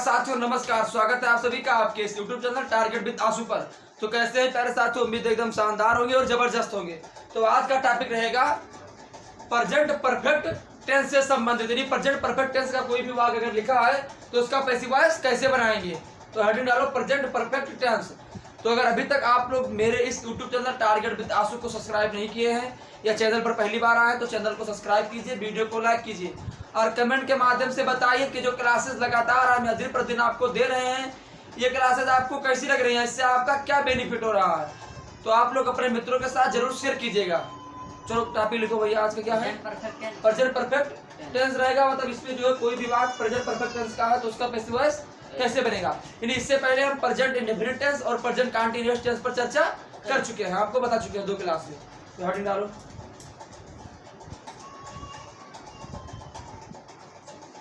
साथियों नमस्कार, स्वागत है आप सभी का आपके इस YouTube चैनल टारगेट विद आशु पर। तो कैसे हैं प्यारे साथियों, उम्मीद एकदम शानदार होंगे और जबरदस्त होंगे। तो आज का टॉपिक रहेगा प्रेजेंट परफेक्ट टेंस से संबंधित। यदि प्रेजेंट परफेक्ट टेंस का कोई भी वाक्य अगर लिखा है तो उसका पैसिव वॉइस कैसे बनाएंगे। तो हेडिंग डालो प्रेजेंट परफेक्ट टेंस। तो अगर अभी तक आप लोग मेरे इस YouTube चैनल टारगेट विद आशु को सब्सक्राइब नहीं किए हैं या चैनल पर पहली बार आए तो चैनल को सब्सक्राइब कीजिए, वीडियो को लाइक कीजिए और कमेंट के माध्यम से बताइए कि जो क्लासेस लगातार हम दिन प्रतिदिन आपको दे रहे हैं ये क्लासेस आपको कैसी लग रही हैं, इससे आपका क्या बेनिफिट हो रहा है। तो आप लोग अपने मित्रों के साथ जरूर शेयर कीजिएगा। चलो टॉपिक लिखो भैया, आज का क्या है? प्रेजेंट परफेक्ट टेंस रहेगा। मतलब इसमें जो है कोई भी वाक्य प्रेजेंट परफेक्ट टेंस का है तो उसका पैसिव वॉइस कैसे बनेगा। यानी इससे पहले हम प्रेजेंट इंडेफिनिट टेंस और प्रेजेंट कंटीन्यूअस टेंस पर चर्चा कर चुके हैं, आपको बता चुके हैं 2 क्लास में। तो हेडिंग डालो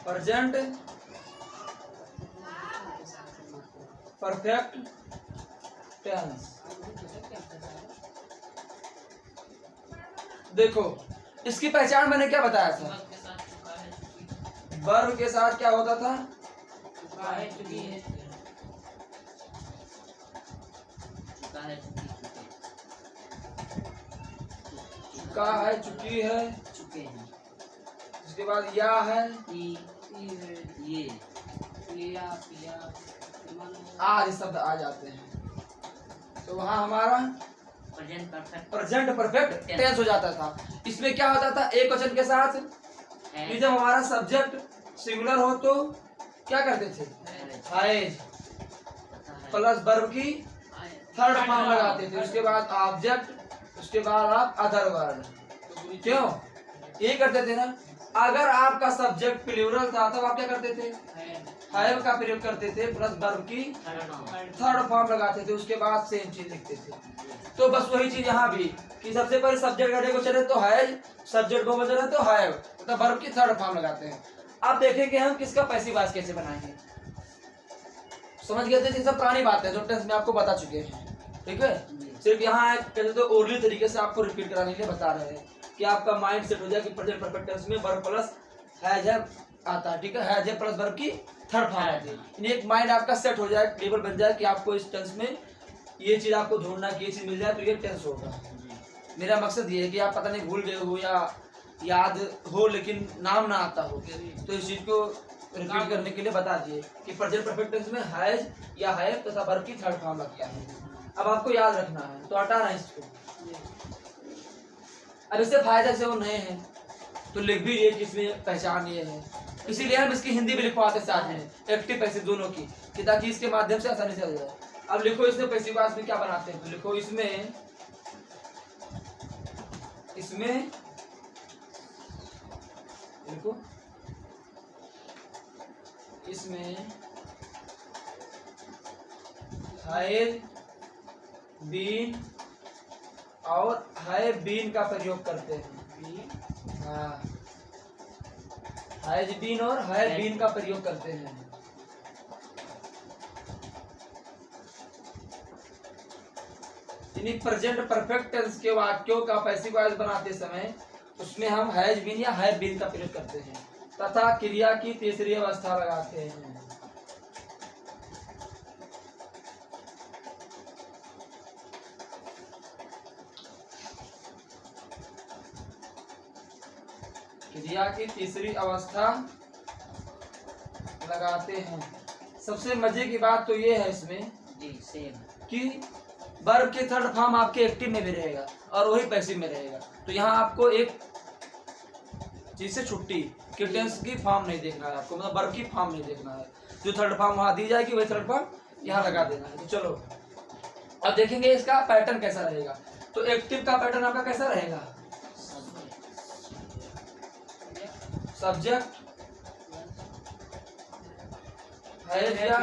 प्रेजेंट परफेक्ट टेंस। देखो इसकी पहचान मैंने क्या बताया था, वर्ब के साथ क्या होता था, चुका है, चुकी है, चुके हैं। उसके बाद या है, ये पिया पिया आज शब्द आ जाते हैं। तो वहां हमारा प्रेजेंट परफेक्ट टेंस हो जाता था। इसमें क्या होता था, एक वचन के साथ कि जब हमारा सब्जेक्ट सिंगुलर हो तो क्या करते थे, हैज प्लस वर्ब की थर्ड फॉर्म लगाते थे, उसके बाद ऑब्जेक्ट, उसके बाद आप अदर वर्ड। क्यों ये करते थे ना। अगर आपका सब्जेक्ट प्लूरल था तब आप क्या करते थे, हैव का प्रयोग करते थे प्लस वर्ब की थर्ड फॉर्म लगाते थे, उसके बाद सेम चीज लिखते थे। तो बस वही चीज यहाँ भी कि सबसे पहले सब्जेक्ट का क्वेश्चन है तो हैज, सब्जेक्ट को वचन है तो हैव, तो वर्ब की थर्ड फॉर्म लगाते हैं। अब देखेंगे हम किसका पैसिव वॉइस कैसे बनाएंगे। समझ गए थे, सब पुरानी बात है जो टेंस में आपको बता चुके हैं, ठीक है। सिर्फ यहाँ कहते तो ओरली तरीके से आपको रिपीट कराने के लिए बता रहे हैं कि आपका माइंड सेट हो जाए कि प्रेजेंट परफेक्ट टेंस में वर्ब प्लस हैज आता है, ठीक है, हैज प्लस वर्ब की थर्ड फॉर्म आती है। यानी एक माइंड आपका सेट हो जाए, टेबल बन जाए कि आपको इस टेंस में ये चीज आपको ढूंढना कि ये चीज मिल जाए तो ये टेंस होगा। मेरा मकसद ये है कि आप पता नहीं भूल गए हो या याद हो लेकिन नाम ना आता हो, तो इस चीज को रिपीट करने के लिए बता दिए कि प्रेजेंट परफेक्ट टेंस में हैज या हैव तथा वर्ब की थर्ड फॉर्म लगता है। अब आपको याद रखना है तो हटा रहे हैं इसको। अब इससे फायदा से वो नए हैं तो लिख भी ये किसमें पहचान ये है, इसीलिए हम इसकी हिंदी भी लिखवाते साथ में एक्टिव पैसिव दोनों की, कि ताकि इसके माध्यम से आसानी से हो जाए। अब लिखो इसमें पैसिव वॉइस में क्या बनाते हैं, तो लिखो इसमें लिखो इसमें हैव बीन और हैव बीन का प्रयोग करते हैं। हाँ, हैज बीन और हैव बीन का प्रयोग करते हैं। यानी प्रेजेंट परफेक्ट टेंस के वाक्यों का पैसिव वॉइस बनाते समय उसमें हम हैज बीन या हैव बीन का प्रयोग करते हैं तथा क्रिया की तीसरी अवस्था लगाते हैं। क्रिया की तीसरी अवस्था लगाते हैं। सबसे मजे की बात तो ये है इसमें कि वर्ब के थर्ड फॉर्म आपके एक्टिव में भी रहेगा और वही पैसिव में रहेगा। तो यहाँ आपको एक चीज से छुट्टी कि टेंस की फॉर्म नहीं देखना है आपको, मतलब वर्ब की फॉर्म नहीं देखना है। जो थर्ड फॉर्म वहां दी जाएगी वही थर्ड फॉर्म यहाँ लगा देना है। तो चलो अब देखेंगे इसका पैटर्न कैसा रहेगा। तो एक्टिव का पैटर्न आपका कैसा रहेगा, सब्जेक्ट हैज या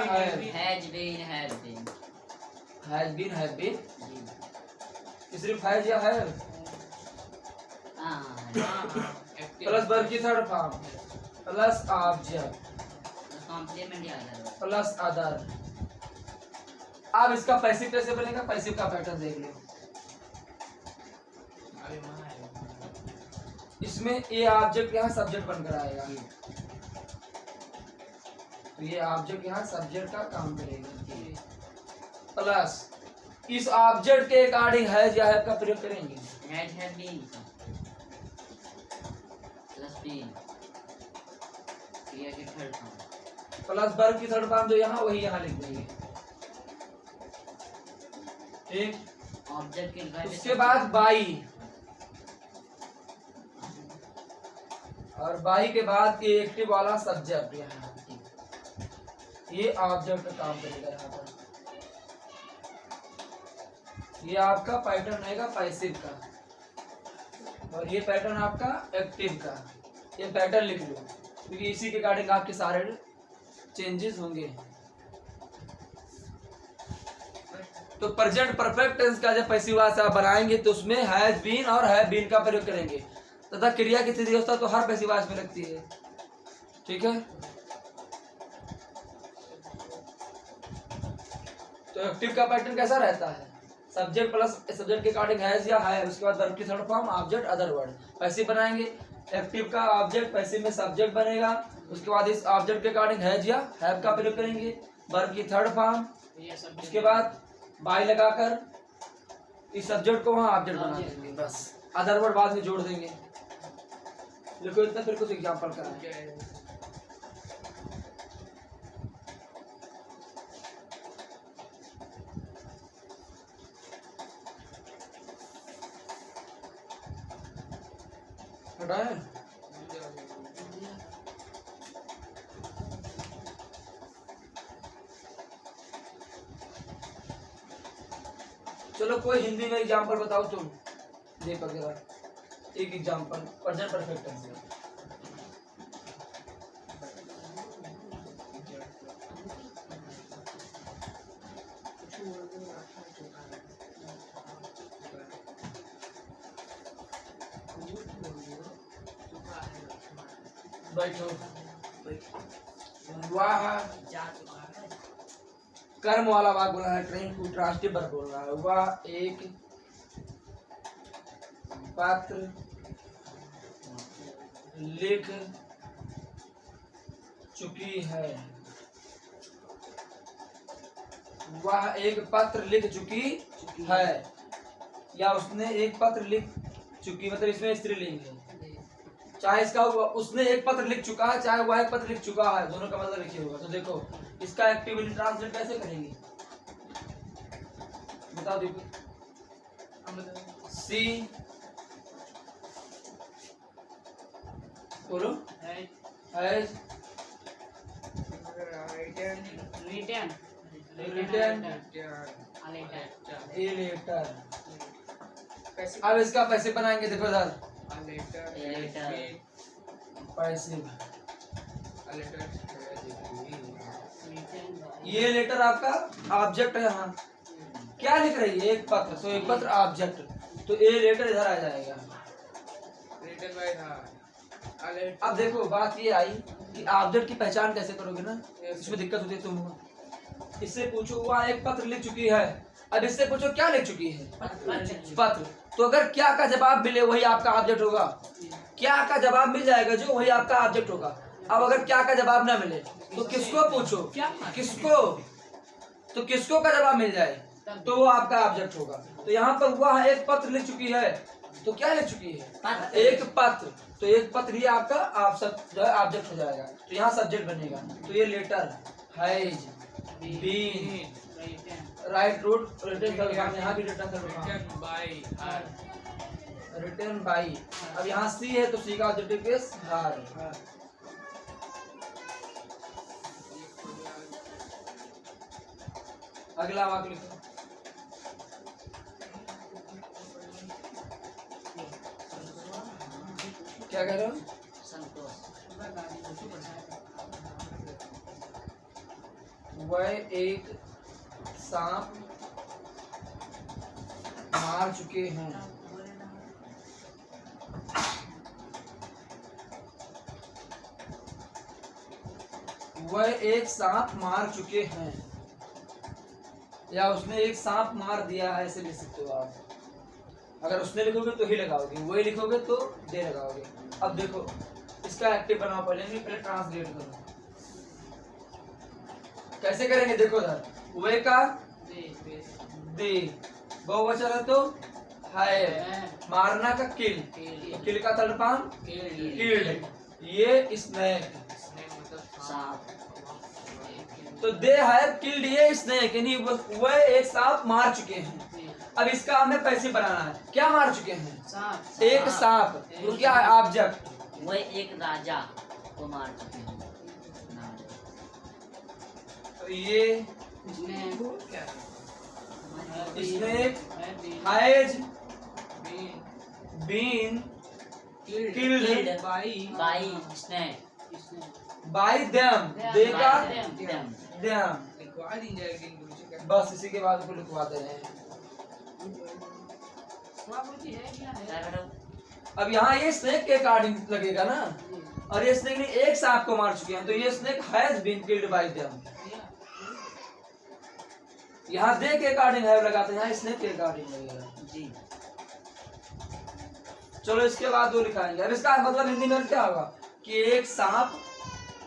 हैज बीन सिर्फ हैज या हैव प्लस वर्ब की third form plus object plus other. अब इसका पैसिव कैसे बनेगा, पैसिव का पैटर्न देख लो। इसमें ए ऑब्जेक्ट यहाँ सब्जेक्ट बनकर आएगा, तो ये ऑब्जेक्ट यहाँ सब्जेक्ट का काम करेगा। प्लस इस ऑब्जेक्ट के अकॉर्डिंग हैज या हैव का प्रयोग करेंगे। Has have been plus been क्रिया की थर्ड फॉर्म प्लस वर्ब की थर्ड फॉर्म जो यहाँ वही यहाँ लिख देंगे। ठीक, ऑब्जेक्ट के लिए उसके बाद बाई, और बाई के बाद ये एक्टिव वाला सब्जेक्ट यहाँ, ये ऑब्जेक्ट का काम करेगा यहाँ पर। ये आपका पैटर्न रहेगा पैसिव का, और ये पैटर्न आपका एक्टिव का। ये पैटर्न लिख लो क्योंकि इसी के अकॉर्डिंग आपके सारे चेंजेस होंगे। तो प्रेजेंट परफेक्ट टेंस का जब पैसिव वाला से आप बनाएंगे तो उसमें हैज बीन और हैव बीन का प्रयोग करेंगे तथा क्रिया की तृतीय अवस्था तो हर पैसिव वाला में लगती है। ठीक है, तो एक्टिव का पैटर्न कैसा रहता है? सब्जेक्ट प्लस सब्जेक्ट के अकॉर्डिंग हैज या है, उसके बाद वर्ब की third form object other word. Passive बनाएंगे, एक्टिव का ऑब्जेक्ट पैसिव में सब्जेक्ट बनेगा, उसके बाद इस ऑब्जेक्ट के अकॉर्डिंग हैज या हैव का प्रयोग करेंगे, वर्ब की थर्ड फॉर्म, उसके बाद बाय लगाकर इस सब्जेक्ट को वहां ऑब्जेक्ट बना देंगे, बस अदर वर्ड बाद में जोड़ देंगे। देखो इतना, फिर कुछ एग्जांपल कराएं। हटाए, चलो कोई हिंदी में एग्जांपल बताओ तुम, दीपक जरा एक एग्जांपल प्रेजेंट परफेक्ट टेंस में। बैठो, वाह कर्म वाला वाक बोला है, ट्रेन को ट्रांसटिव वर्ब बोल रहा है। वह एक पत्र लिख चुकी है। वह एक पत्र लिख चुकी है, या उसने एक पत्र लिख चुकी, मतलब इसमें स्त्रीलिंग है। चाहे इसका उसने एक पत्र लिख चुका है, चाहे वह एक पत्र लिख चुका है, दोनों का मतलब लिखे होगा। तो देखो इसका एक्टिवली ट्रांसलेट कैसे करेंगे, बताओ दीपक। सी बोलो, हैज रिटर्न ए लेटर। अब इसका पैसे बनाएंगे, देखो इधर पैसे, ये लेटर आपका ऑब्जेक्ट है। यहाँ क्या लिख रही है? एक पत्र, तो एक पत्र ऑब्जेक्ट, तो ए लेटर इधर आ जाएगा। अब देखो बात ये आई कि ऑब्जेक्ट की पहचान कैसे करोगे ना, इसमें दिक्कत होती है तुमको। इससे पूछो वह एक पत्र लिख चुकी है, अब इससे पूछो क्या लिख चुकी है? पत्र। तो अगर क्या का जवाब मिले वही आपका ऑब्जेक्ट होगा, क्या का जवाब मिल जाएगा जो वही आपका ऑब्जेक्ट होगा। अब अगर क्या का जवाब ना मिले तो किसको पूछो, किसको, तो किसको का जवाब मिल जाए तो वो आपका ऑब्जेक्ट होगा। तो यहाँ पर वह एक पत्र लिख चुकी है, तो क्या लिख चुकी है? एक पत्र, तो एक पत्र ही आपका ऑब्जेक्ट हो जाएगा, तो यहाँ सब्जेक्ट बनेगा। तो ये letter has been write root written, यहाँ भी रिटन बाई। अब यहाँ सी है तो सी का ऑब्जेक्टिव केस हर। अगला वाक्य लिखो। क्या कह रहे हो? वह एक सांप मार चुके हैं। वह एक सांप मार चुके हैं, या उसने एक सांप मार दिया है, ऐसे लिख सकते हो आप। अगर उसने लिखोगे तो ही लगाओगे, वही लिखोगे तो दे लगाओगे। अब देखो इसका एक्टिव बनाओ, पहले ट्रांसलेट करो। कैसे करेंगे देखो इधर, वे का दे, बहुवचन है तो है, मारना का किल, तो किल का थर्ड फॉर्म किल्ड, ये स्नेक, सांप। तो दे हैव किल्ड ये स्नेक, यानी वह एक सांप मार चुके हैं। अब इसका हमें पैसे बनाना है, क्या मार चुके हैं, एक सांप, वो क्या है ऑब्जेक्ट, वो एक राजा को मार चुके हैं। तो ये snake has been killed by snake by them, दे का them. देम, बस इसी के बाद को लिखवा दे रहे हैं। अब यहाँ ये स्नेक के अकॉर्डिंग लगेगा ना, और ये स्नेक ने एक सांप को मार चुके हैं, तो ये snake has been killed by them. यहाँ दे के अकॉर्डिंग है लगाते हैं, यहाँ स्नेक के अकॉर्डिंग लगेगा जी। चलो इसके बाद वो लिखाएंगे। अब इसका मतलब हिंदी में क्या होगा कि एक सांप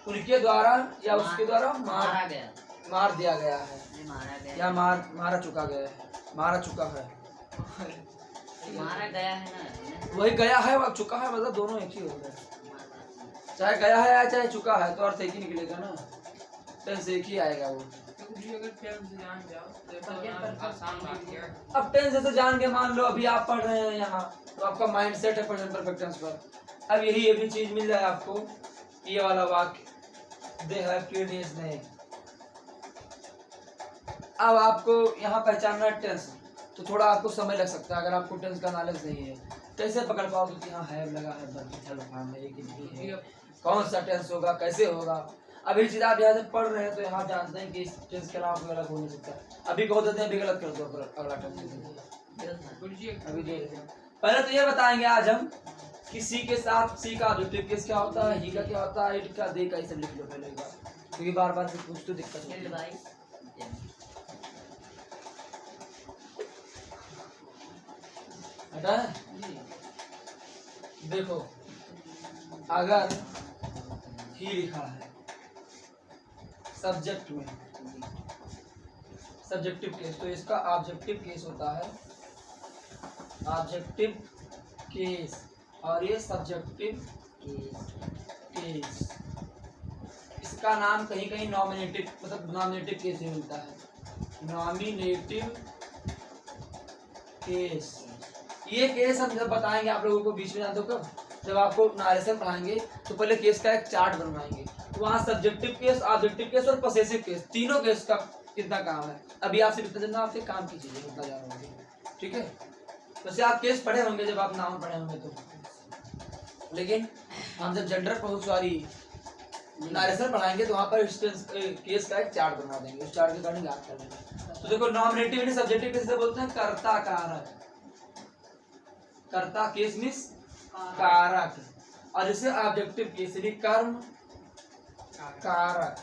उनके द्वारा या उसके द्वारा मारा गया, मार दिया गया है, मारा गया, या मारा चुका गया है, मारा चुका है, मारा गया है ना, वही गया है और चुका है, मतलब दोनों एक ही हो गए। चाहे गया है या चाहे चुका है तो अर्थ एक ही निकलेगा ना, टेंस एक ही आएगा वो। अब टेंस से जान के मान लो अभी आप पढ़ रहे हैं यहाँ, तो आपका माइंड सेट है प्रेजेंट परफेक्ट टेंस पर। अब यही ये भी चीज मिल जाए आपको, ये वाला वाक्य they have killed his snake. अब आपको यहाँ पहचानना टेंस, तो थोड़ा आपको समय लग सकता है अगर आपको टेंस का नॉलेज नहीं है। कैसे पकड़ पाओगे कि यहाँ हैव लगा है, कौन सा टेंस होगा, कैसे होगा। अभी चीज आप यहाँ से पढ़ रहे हैं तो यहाँ जानते हैं कि इस टेंस के अलावा कोई अलग हो नहीं सकता। अभी कह देते हैं, अभी गलत कर दो अगला टेंस। अभी दे रहे हैं, पहले तो ये बताएंगे आज हम कि सी के साथ सी का ऑब्जेक्टिव केस क्या होता है, ही का क्या होता है, इट का, दे का, ये सब लिख लो पहले एक बार, क्योंकि बार बार से पूछ तो दिक्कत होती है। हटा है? देखो अगर ही लिखा है सब्जेक्ट में, सब्जेक्टिव केस, तो इसका ऑब्जेक्टिव केस होता है ऑब्जेक्टिव केस, और ये सब्जेक्टिव केस। इसका नाम कहीं कहीं नॉमिनेटिव, मतलब नॉमिनेटिव केस भी मिलता है, नॉमिनेटिव केस। ये केस हम जब बताएंगे आप लोगों को बीच में, जानते हो कब, जब आपको नारेशन पढ़ाएंगे तो पहले केस का एक चार्ट बनवाएंगे, तो वहाँ सब्जेक्टिव केस, ऑब्जेक्टिव केस और पॉसेसिव केस, तीनों केस का कितना काम है। अभी आपसे कितना जानना, आपसे काम की चीजें होता जा रहा होंगे, ठीक है। वैसे आप केस पढ़े होंगे जब आप नाम पढ़े होंगे तो, लेकिन हम जब जनरल बहुत सारी नारेशन पढ़ाएंगे तो वहाँ पर केस का एक चार्ट बनवा देंगे, उस चार्ट के अकॉर्डिंग याद कर लेंगे। तो देखो नॉमिनेटिव सब्जेक्टिव केस बोलते हैं कर्ता कारक, कर्ता केस मींस कारक, और इसे ऑब्जेक्टिव केस यानी कर्म कारक।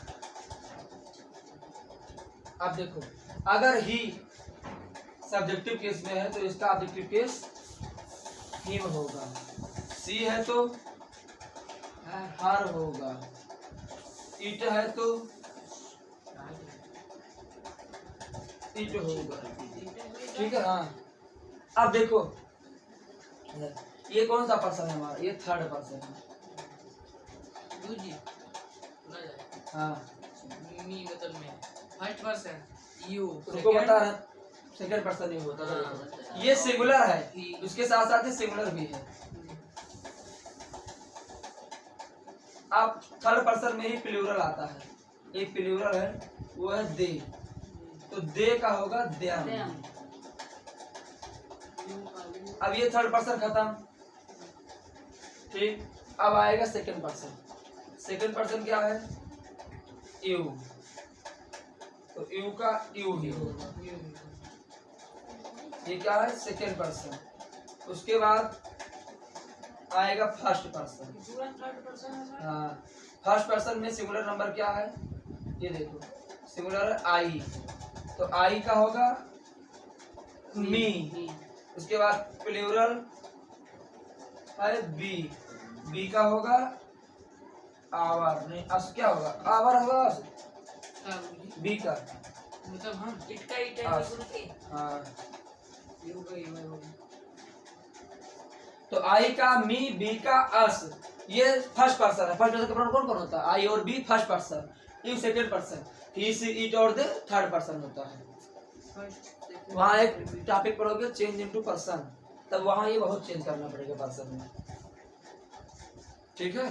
अब देखो अगर ही सब्जेक्टिव केस में है तो इसका ऑब्जेक्टिव केस हिम होगा, सी है तो हर होगा, इट है तो इट होगा, ठीक है। हाँ अब देखो ये कौन सा पर्सन है हमारा, ये थर्ड पर्सन है। हाँ फर्स्ट पर्सन यू, तुमको बता रहा सेकंड पर्सन ही होता है, ये सिंगुलर है, उसके साथ साथ ये सिंगुलर भी है। अब थर्ड पर्सन में ही प्लूरल आता है, एक प्लूरल है वो है दे, तो दे का होगा देम। अब ये थर्ड पर्सन खत्म, ठीक। अब आएगा सेकंड पर्सन, सेकंड पर्सन क्या है, यू, तो यू का यू ही होगा, ये क्या है सेकंड पर्सन। उसके बाद आएगा फर्स्ट पर्सन। हाँ फर्स्ट पर्सन में सिंगुलर नंबर क्या है, ये देखो सिंगुलर है आई, तो आई का होगा मी। उसके बाद प्लूरल है बी, बी का होगा आवर, नहीं अस क्या होगा, आवर होगा, बी का मतलब हम इट का इट है आस। गुरु जी। हाँ ये होगा ये होगा। तो आई का मी, बी का अस, ये फर्स्ट पर्सन है। फर्स्ट पर्सन का प्रोनाउन कौन कौन होता है? आई और we first person, you second person, he she it और दे थर्ड पर्सन होता है। वहाँ एक टॉपिक पढ़ोगे चेंज इनटू पर्सन, तब वहाँ ये बहुत चेंज करना पड़ेगा पर्सन में, ठीक है।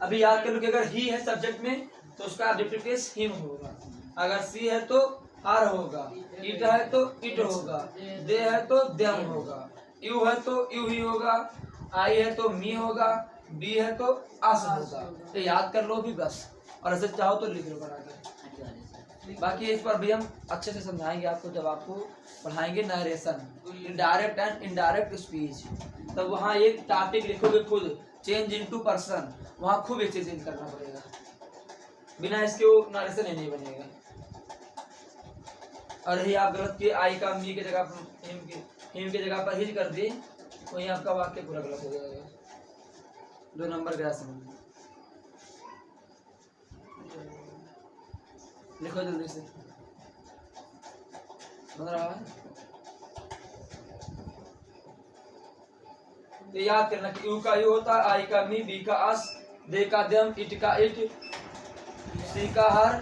अभी याद कर लो कि अगर ही है सब्जेक्ट में तो उसका ऑब्जेक्टिव केस हिम होगा, अगर सी है तो हर होगा, इट है तो इट होगा, दे है तो देम होगा, यू है तो यू ही होगा, आई है तो मी होगा, बी है तो अस होगा। तो याद कर लो भी बस, और ऐसे चाहो तो लिख लो बना के। बाकी इस पर भी हम अच्छे से समझाएंगे आपको जब आपको पढ़ाएंगे narration, direct and indirect speech. तब वहाँ एक टॉपिक लिखोगे खुद, चेंज इनटू पर्सन, वहाँ खूब एक चीज चेंज करना पड़ेगा, बिना इसके वो नरेशन ही नहीं बनेगा। और यही आप गलत किए, आई का मी के जगह पर हिम के जगह पर हिज कर दिए, वही आपका वाक्य पूरा गलत हो जाएगा। 2 नंबर गया समझ, लिखो जल्दी से, बन रहा है। तो याद करना कि यू का यू होता है, आई का मी, बी का अस, दे का देम, इट का इट, सी का हर,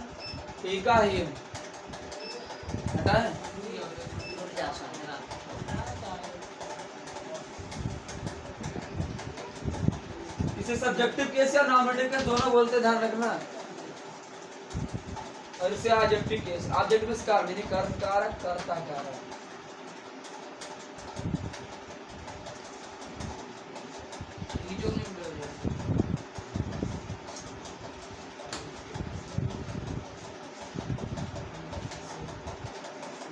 ही का हिम। हटाएं? रुक जा सामने। इसे सब्जेक्टिव केस या नॉमिनेटिव केस दोनों बोलते, ध्यान रखना। और इसे ऑब्जेक्टिव केस, ऑब्जेक्टिव में कार नहीं, कर्म कारक, कर्ता कारक। ये जो नहीं बोल रहे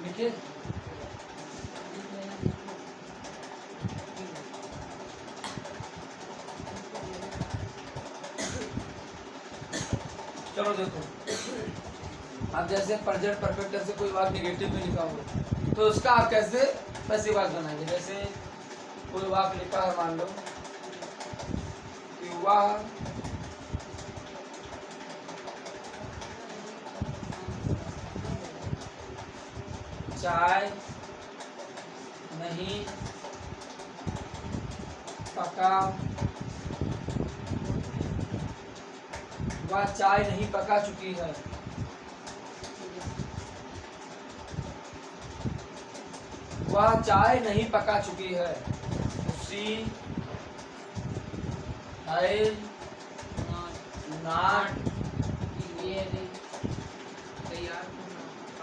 लिखिए, चलो देखो, अब जैसे प्रेजेंट परफेक्ट से कोई वाक्य नेगेटिव में लिखा हो तो उसका आप कैसे पैसिव वाक्य बनाएंगे। जैसे कोई वाक्य लिखा है, मान लो कि वह चाय नहीं पका, वह चाय नहीं पका चुकी है। वह चाय नहीं पका चुकी है। She has not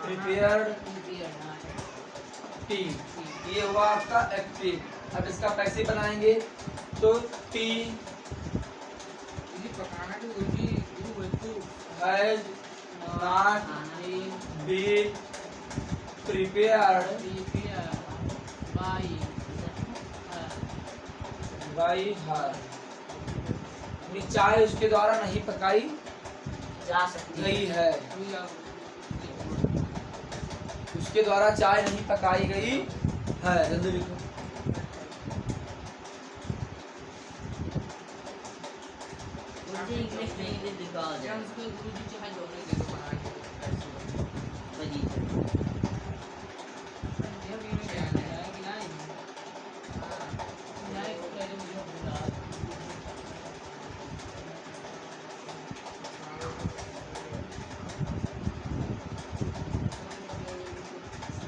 prepared T. ये हुआ आपका एक्टिव। अब इसका पैसे बनाएंगे तो टी पकाना तो उसी has not been prepared by her. चाय उसके द्वारा नहीं पकाई जा सकती गई है। उसके द्वारा चाय नहीं पकाई गई है। जल्दी लिखो। मुझे इंग्लिश में इंग्लिश दिखाओ जाए वही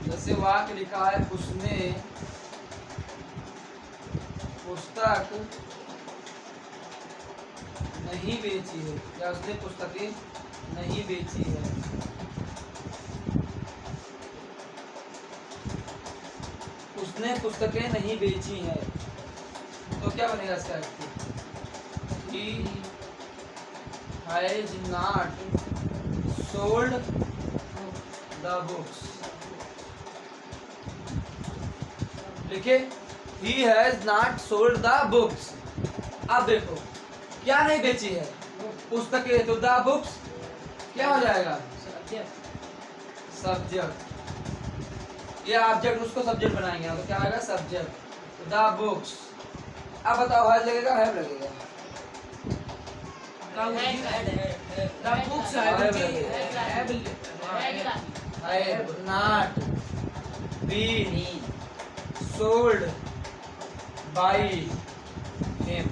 जैसे वाक्य लिखा है, उसने पुस्तक नहीं बेची है, या उसने पुस्तकें नहीं बेची है। उसने पुस्तकें नहीं बेची हैं, तो क्या बनेगा इसका अर्थ? He has not sold the books। लिखे, he has not sold the books। अब देखो क्या नहीं बेची है, पुस्तकें, तो द बुक्स क्या हो जाएगा? सब्जेक्ट। ये ऑब्जेक्ट, उसको सब्जेक्ट बनाएंगे, तो क्या आएगा? सब्जेक्ट। The books. अब बताओ हैज लगेगा, हैव लगेगा? The books have not been sold by him।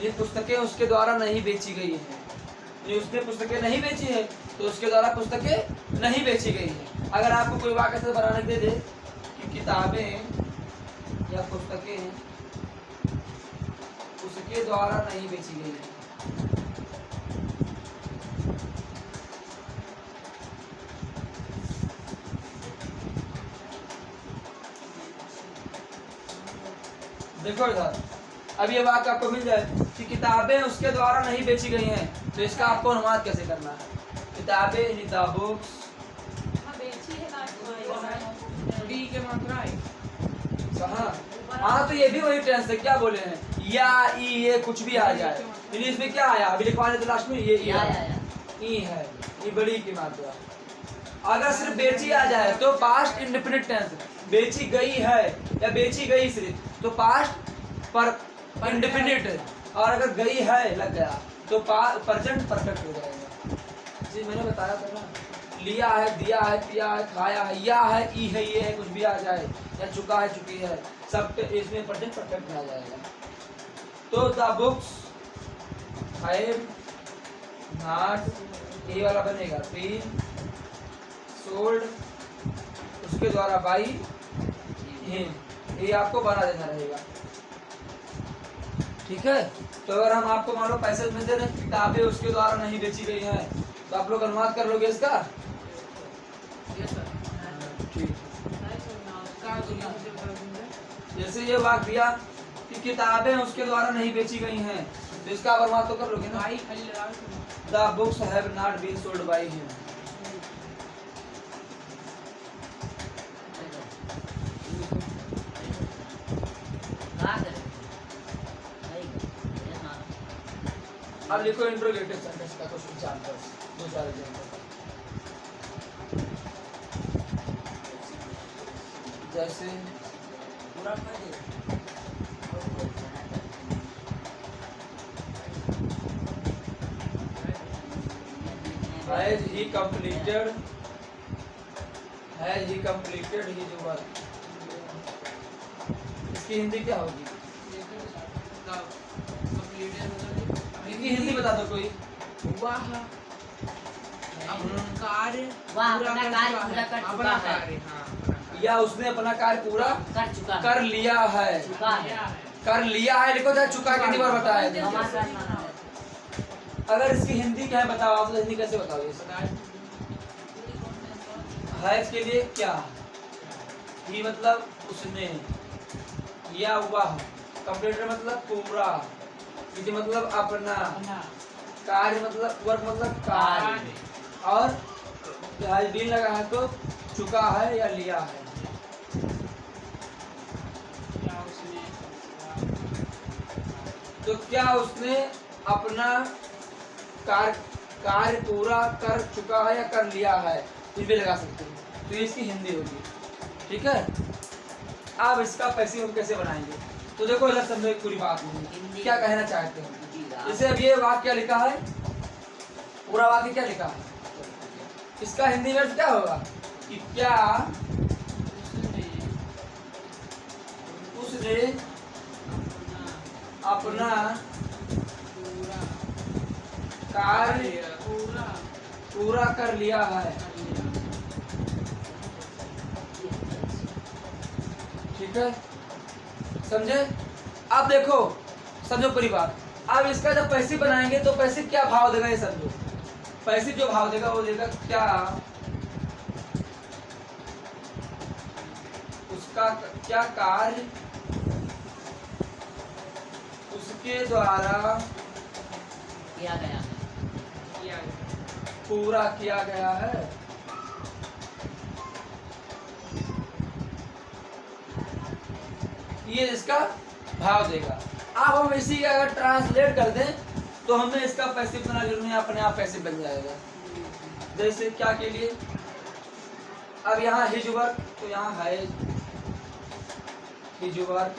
ये पुस्तकें उसके द्वारा नहीं बेची गई हैं। ये उसने पुस्तकें नहीं बेची है तो उसके द्वारा पुस्तकें नहीं बेची गई है। अगर आपको कोई वाक्य ऐसे बनाने दे दे कि किताबें या पुस्तकें उसके द्वारा नहीं बेची गई है, देखो इधर, अब ये वाक्य आपको मिल जाए कि किताबें उसके द्वारा नहीं बेची गई हैं, तो इसका आपको अनुवाद कैसे करना है? किताबें इन द बुक्स डी के मात्रा है। हाँ, तो ये भी वही टेंस है। क्या बोले हैं? या ई ये कुछ भी आ जाए, इंग्लिश में क्या आया अभी लिखवाने तो लास्ट में ये ई है, ये बड़ी की मात्रा। अगर सिर्फ बेची आ जाए तो पास्ट इंडेफिनिट टेंस, बेची गई है या बेची गई सिर्फ तो पास्ट पर इंडेफिनिट, और अगर गई है लग गया तो प्रेजेंट परफेक्ट हो जाएगा। जी मैंने बताया था ना, लिया है, दिया है, पिया है, खाया है, या है, ई है, ये है, कुछ भी आ जाए, या चुका है, चुकी है, सब इसमें प्रेजेंट परफेक्ट में आ जाएगा। तो द बुक्स हैव नॉट, ये वाला बनेगा बीन सोल्ड उसके द्वारा बाई हिम, ये आपको बना देना रहेगा। ठीक है, तो अगर हम आपको मान लो पैसे में दे रहे हैं, किताबें उसके द्वारा नहीं बेची गई हैं, तो आप लोग अनुवाद कर लोगे इसका? ठीक। जैसे ये वाक्य दिया कि किताबें उसके द्वारा नहीं बेची गई हैं, तो इसका अनुवाद तो कर लोगे ना? The books have not been sold by him. अब लिखो इंट्रोगेटिव सेंटेंस का कुछ विचार करो, दो चार एग्जांपल। जैसे पूरा Has he completed his work? इसकी हिंदी क्या होगी? इसकी हिंदी बता दो कोई। कार्य या उसने अपना कार्य पूरा कर चुका कर लिया है। कर लिया है लिखो, चाहे चुका कितनी बार बताया। अगर इसकी हिंदी क्या है बताओ आप, तो हिंदी कैसे बताओगे? है इसके लिए क्या? ही मतलब उसने, या वह, कंप्लीटेड मतलब पूरा, ये मतलब अपना, कार्य मतलब वर्क मतलब कार्य, और हैज बीन लगा है तो चुका है या लिया है। तो क्या उसने अपना कार्य पूरा कर चुका है या कर लिया है, कुछ भी लगा सकते हैं, तो ये इसकी हिंदी होगी। ठीक है, अब इसका पैसे हम कैसे बनाएंगे? तो देखो अलग समझो एक पूरी बात नहीं, क्या कहना चाहते हैं। जैसे अब ये वाक्य क्या लिखा है, पूरा वाक्य क्या लिखा है, इसका हिंदी में क्या होगा कि क्या उसने अपना कार्य पूरा कर लिया है। ठीक है, समझे? अब देखो समझो पूरी बात। अब इसका जब पैसे बनाएंगे तो पैसे क्या भाव देगा, ये समझो। पैसे जो भाव देगा वो देगा क्या, उसका क्या कार्य उसके द्वारा किया गया पूरा किया गया है। ये इसका भाव देगा। अब हम इसी का अगर ट्रांसलेट कर दें तो हमें इसका पैसे बनाना जरूरी है, अपने आप पैसे बन जाएगा। जैसे क्या के लिए, अब यहाँ हिज वर्क, तो यहाँ है his work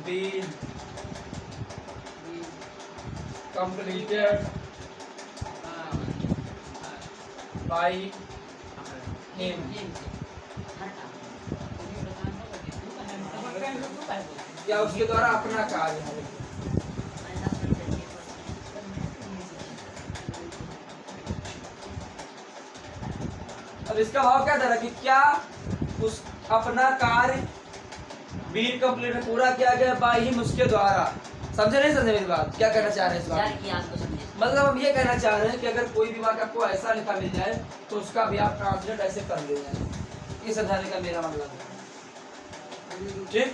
been completed by him. या उसके द्वारा अपना कार्य है। अब इसका भाव क्या था कि क्या उस अपना कार्य बीन कंप्लीट पूरा किया गया बाई हिम उसके द्वारा। समझे नहीं समझे मेरी बात? क्या कहना चाह रहे हैं इस बात? मतलब हम ये कहना चाह रहे हैं कि अगर कोई भी वाक्य आपको ऐसा लिखा मिल जाए तो उसका भी आप ट्रांसलेट ऐसे कर ले जाए। ये समझाने का मेरा मतलब है। ठीक,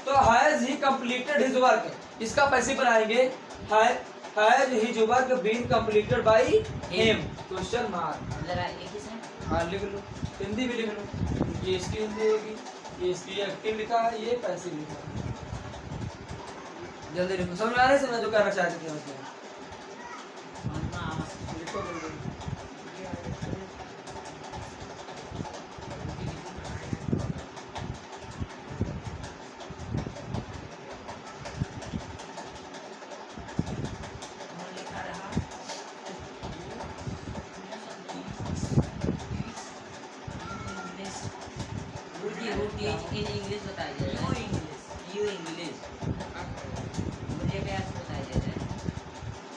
तो has he completed his work, इसका पैसे बनाएंगे has his work been completed by him question mark. हाँ लिख लो, हिंदी भी लिख लो। ये इसकी हिंदी होगी, ये इसकी एक्टिव लिखा है, ये पैसिव लिखा है। जल्दी लिखो, समझ आ रहा है? समझ जो कहना चाहते थे उसमें लिखो जल्दी। in English बताइए। You English। मुझे क्या बताइए?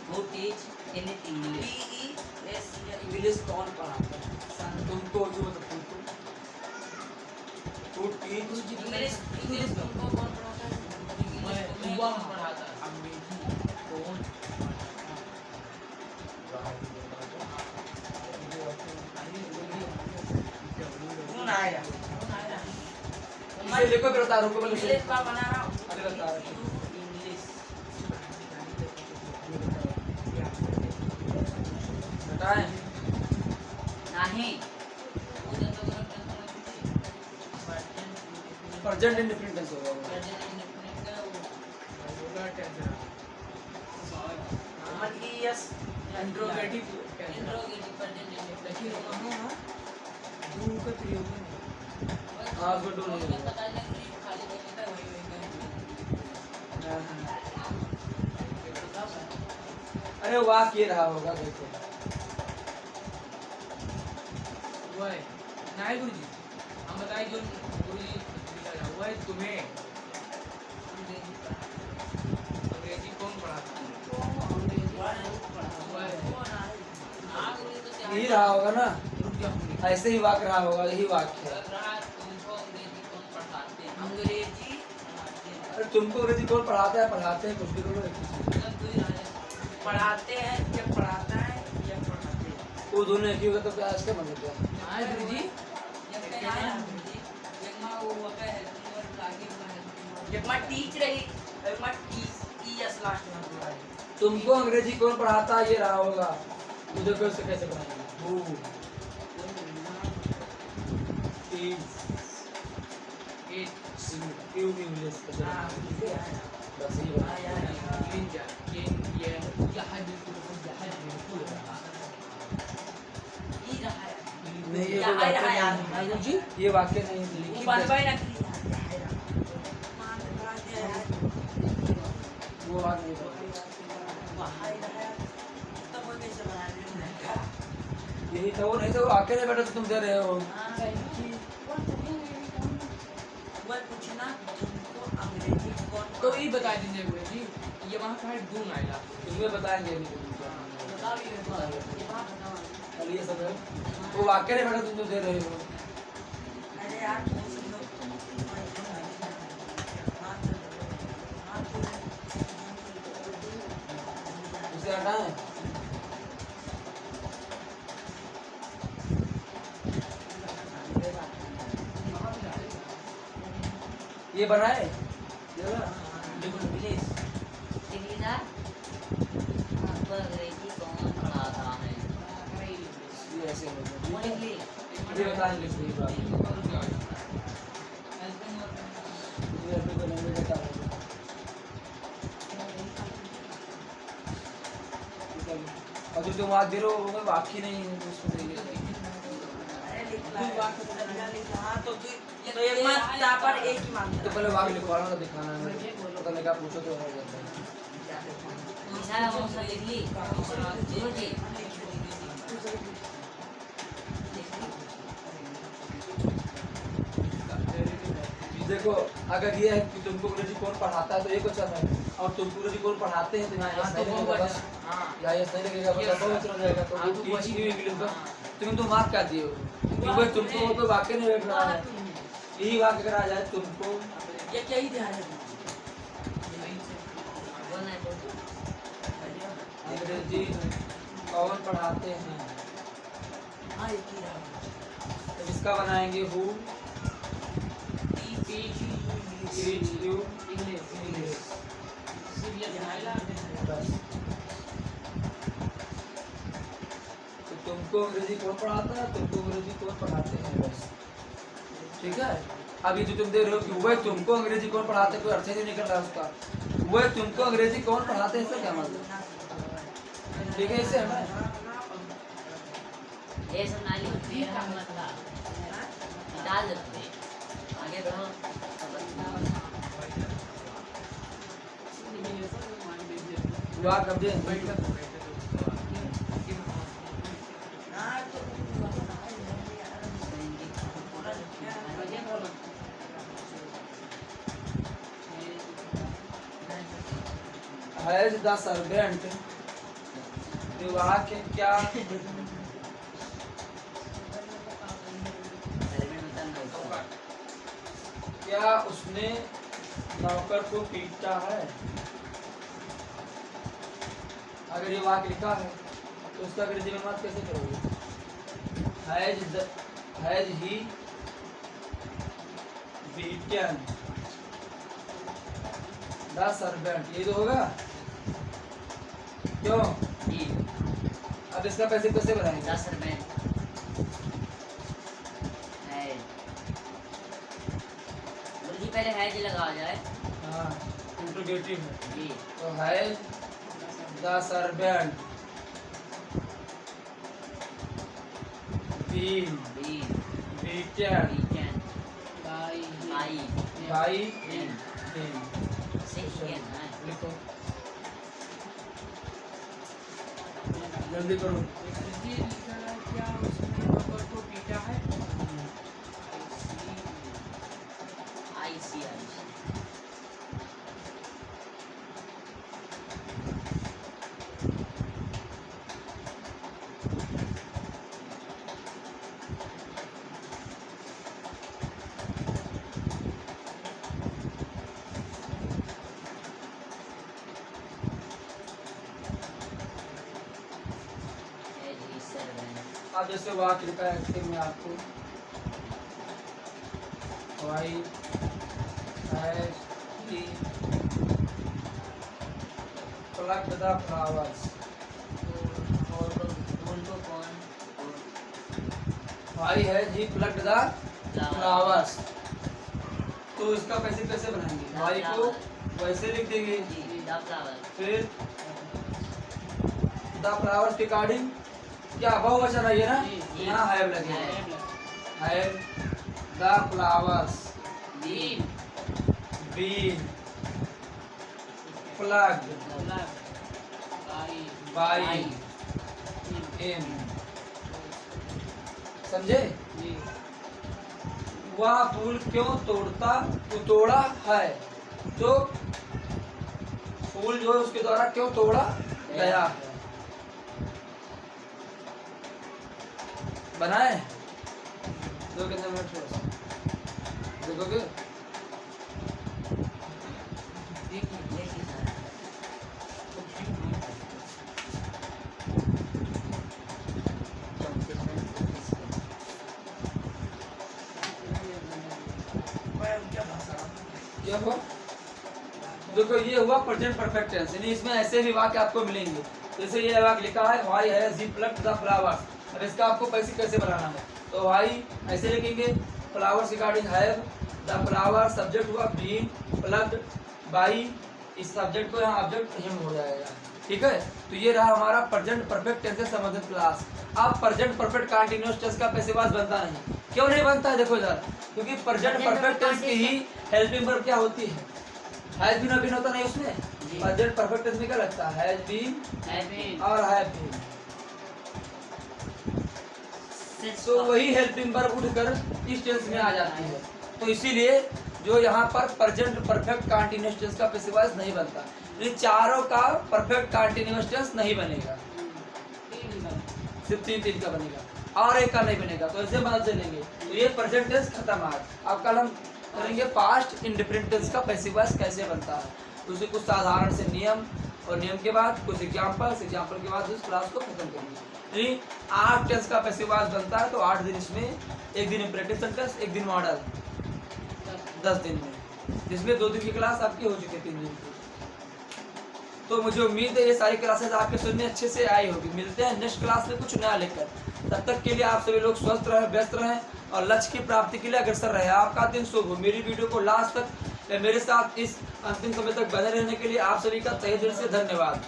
Who teach in English? English कौन पढ़ाता है? तुमको जो तुमको टू टीच इंग्लिश तुमको कौन पढ़ाता है? युवा पढ़ाता है। अंग्रेजी कौन आया? इसे लिखो फिर बता रुको मैं इंग्लिश का बना रहा हूँ। अरे बता रहा हूँ। इंग्लिश बताएं नहीं। प्रेजेंट इंडेफिनिट टेंस होगा वो। इंट्रोगेटिव का प्रयोग हाँ उसको डू नहीं होगा। अरे वाह ये रहा होगा देखो। वो है नहीं गुरुजी, हम बताए जो गुरुजी लिखा है वो है तुम्हें अंग्रेजी कौन पढ़ाता है? यही रहा होगा ना, रुक जाओ हमने। ऐसे ही वाक्य रहा होगा, यही वाक्य है। अंग्रेजी अरे तुमको अंग्रेजी कौन पढ़ाता है? पढ़ाते हैं कुछ भी करो। पढ़ाते हैं या पढ़ाता है या पढ़ाते हैं? वो दोनों एक ही होगा तो क्या इसका मतलब क्या? हाँ गुरुजी, टीच रही तुमको अंग्रेजी कौन पढ़ाता है? ये रहा होगा, मुझे फिर से कैसे पढ़ाएंगे? इंग्लिश बस यही बात। नहीं ये कोई वाक्य नहीं, ये वाक्य नहीं लिखित वो बात नहीं है। यही था, वो नहीं तो वाक्य नहीं बेटा तो तुम दे रहे हो। तो ये बता दीजिए गुरुजी, ये वहाँ का है डूम आएगा। इसमें बताएंगे अभी ये सब है, वो वाक्य नहीं बेटा तुम तो दे रहे हो। उसे हटाएं। ये बनाए अंग्रेजी कौन पढ़ाता है? ये ऐसे हो गया। ये बताएं लिख दी बात। ये अभी को नहीं बता रहा। अगर तुम आज दे रहे हो वो वाक्य नहीं है तो उसको देंगे। हाँ तो तो ये मत यहाँ पर एक ही मांगता तो पहले वाक्य लिखवाना तो दिखाना है मुझे, पता नहीं क्या पूछो तो हो जाता है। लिख ली गुरुजी देखो अगर ये है कि तुमको अंग्रेजी कौन पढ़ाता है तो ये क्वेश्चन है, और तुमको अंग्रेजी कौन पढ़ाते हैं तो यहाँ हाँ, सही तो वो लगेगा बस, हाँ यहाँ ये सही लगेगा बस, Yes, दो क्वेश्चन हो जाएगा। तो हाँ, वो तो टीच वही- न्यू इंग्लिश बस तुम तो मार्क क्या दिए हो कि भाई तुमको वो तो वाक्य नहीं बैठ रहा है, यही वाक्य अगर आ जाए तुमको ये क्या ही ध्यान है बोलना है अंग्रेजी कौन पढ़ाते हैं, हाँ एक ही रहा तो इसका बनाएंगे हु टीच यू इंग्लिश बस। तो तुमको अंग्रेजी कौन पढ़ाता है, तुमको अंग्रेजी कौन पढ़ाते हैं बस, ठीक है। अब ये जो तुम दे रहे हो कि वह तुमको अंग्रेजी कौन पढ़ाते हैं, कोई अर्थ ही नहीं निकल रहा उसका, वह तुमको अंग्रेजी कौन पढ़ाते हैं इसका क्या मतलब, ठीक है इससे हमें ये सब नाली मेरा मतलब डाल देते आगे बढ़ो हुआ कब दे हैज द सर्वेंट विवाह के क्या क्या उसने नौकर को पीटा है, अगर ये वाक्य लिखा है तो उसका अंग्रेजी में बात कैसे करोगे, has he beaten the servant, ये तो होगा क्यों। अब इसका पैसे कैसे बनाएंगे, 10 रुपए है गुरुजी पहले है जी लगा जाए हाँ इंट्रोगेटिव है, जी तो has the servant been been beaten weekend by by been been, second है लिखो जल्दी करो। ये लिखा है क्या उसने नौकर को पीटा है आईसी अब जैसे वाक्य लिखा है एक्टिव में आपको why has he plucked the flowers, why has he plucked the flowers, तो इसका पैसे कैसे बनाएंगे, वाई को वैसे लिख देंगे, फिर द फ्लावर्स के अकॉर्डिंग क्या बहुवचन है ये ना, यहाँ हैव लगेगा, have the flowers been plucked by him, समझे। वह फूल क्यों तोड़ा है, तो फूल जो है उसके द्वारा क्यों तोड़ा गया है, बनाए 2 कितने मिनट देखोगे, क्या हुआ, देखो ये हुआ प्रेजेंट परफेक्ट टेंस, यानी इसमें ऐसे भी वाक्य आपको मिलेंगे, जैसे ये वाक्य लिखा है why has he plucked the flowers, अब इसका आपको कैसे बनाना है, तो व्हाई ऐसे लिखेंगे, flowers regarding have, the flower subject हुआ बीन प्लग्ड बाई, इस सब्जेक्ट को यहाँ ऑब्जेक्ट हिम हो जाएगा, ठीक है। तो ये रहा हमारा प्रेजेंट परफेक्ट टेंस से संबंधित क्लास। अब प्रेजेंट परफेक्ट कंटीन्यूअस टेंस का पैसिव वॉइस बनता नहीं। क्यों नहीं बनता है देखो इधर, क्योंकि प्रेजेंट परफेक्ट टेंस की ही हेल्पिंग वर्ब क्या होती है, हैज बीन और बीन होता नहीं उसमें। प्रेजेंट परफेक्ट टेंस में क्या लगता है, हैज बीन और हैव बीन। तो वही हेल्पिंग वर्ब उठकर इस टेंस में आ जाती है। तो इसीलिए जो यहाँ पर प्रेजेंट परफेक्ट कंटीन्यूअस टेंस का पैसिव वॉइस नहीं बनता। ये चारों का परफेक्ट कंटीन्यूअस टेंस नहीं बनेगा, सिर्फ तीन का बनेगा और एक का नहीं बनेगा। तो ऐसे मदद से लेंगे तो ये प्रेजेंट टेंस खत्म है। अब कल हम करेंगे पास्ट इंडिफरेंट टेंस का पैसिव वॉइस कैसे बनता है, उसके कुछ साधारण से नियम और नियम के बाद कुछ एग्जाम्पल के बाद उस क्लास को खत्म करेंगे। यानी 8 टेंस का पैसिव वॉइस बनता है। तो 8 दिन इसमें, एक दिन इंपरेटिव सेंटेंस, एक दिन मॉडल, 10 दिन में, जिसमें 2 दिन की क्लास आपकी हो चुकी है 3 दिन की। तो मुझे उम्मीद है ये सारी क्लासेस आपके समझ में अच्छे से आई होगी। मिलते हैं नेक्स्ट क्लास में कुछ नया लेकर। तब तक के लिए आप सभी लोग स्वस्थ रहें, व्यस्त रहें और लक्ष्य की प्राप्ति के लिए अग्रसर रहें। आपका दिन शुभ हो। मेरी वीडियो को लास्ट तक मेरे साथ इस अंतिम समय तक बने रहने के लिए आप सभी का तहे दिल से धन्यवाद।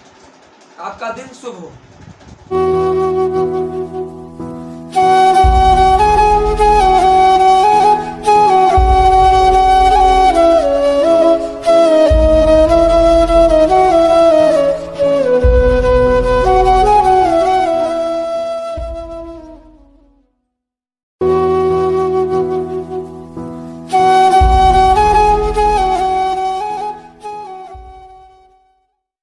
आपका दिन शुभ हो।